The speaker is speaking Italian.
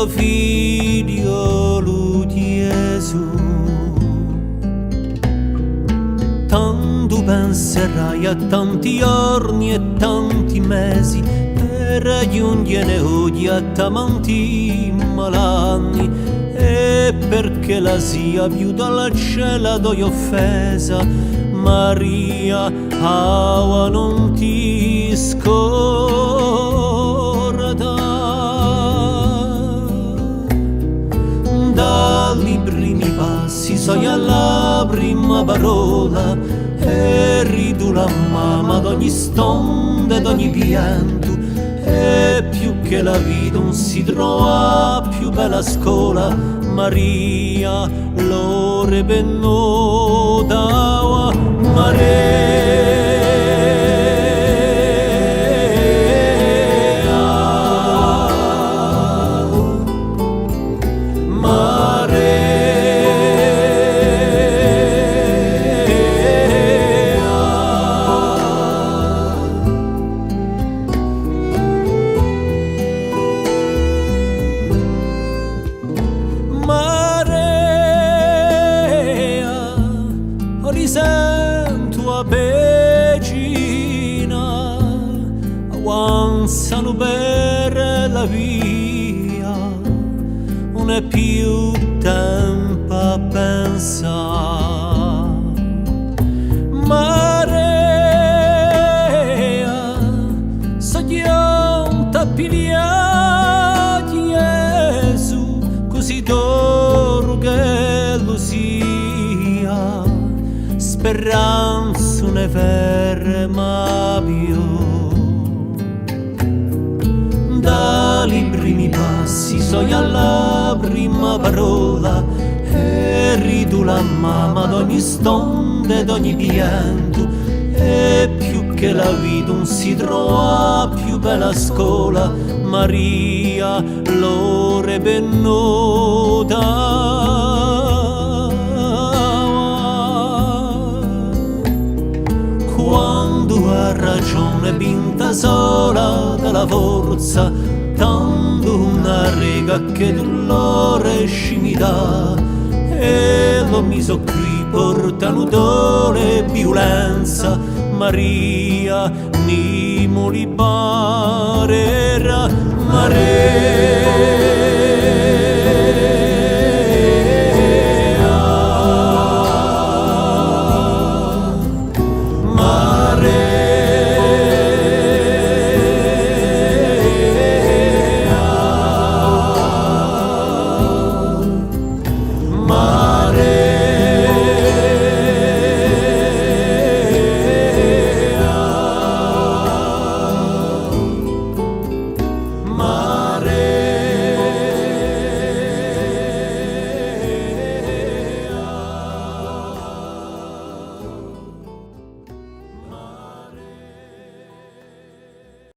figlio Gesù. Tanto penserai a tanti giorni e tanti mesi per giungere oggi a tanti malanni, e perché la sia più dalla cella d'ogni offesa, Maria, aua non ti scorda. Dai primi passi soi alla prima parola, e ridu la mamma d'ogni stonda, d'ogni pianto, e più che la vita non si trova più bella scuola, Maria l'ore bennoda, Maria. Sento a vicina, avanzano per la via, non è più tempo a pensare. Maria, sognanta piglia Gesù, così d'oro che lo sia, speranza ne ferma più. Dai primi passi soi alla prima parola, e ridu la mamma d'ogni stonda e d'ogni pianto, e più che la vita non si trova più bella scuola, Maria l'ore bennoda. Quando ha ragione vinta sola dalla forza, tanto una rega che dolore mi dà, e lo miso qui portano dole e violenza, Maria mi li parerà, Maria.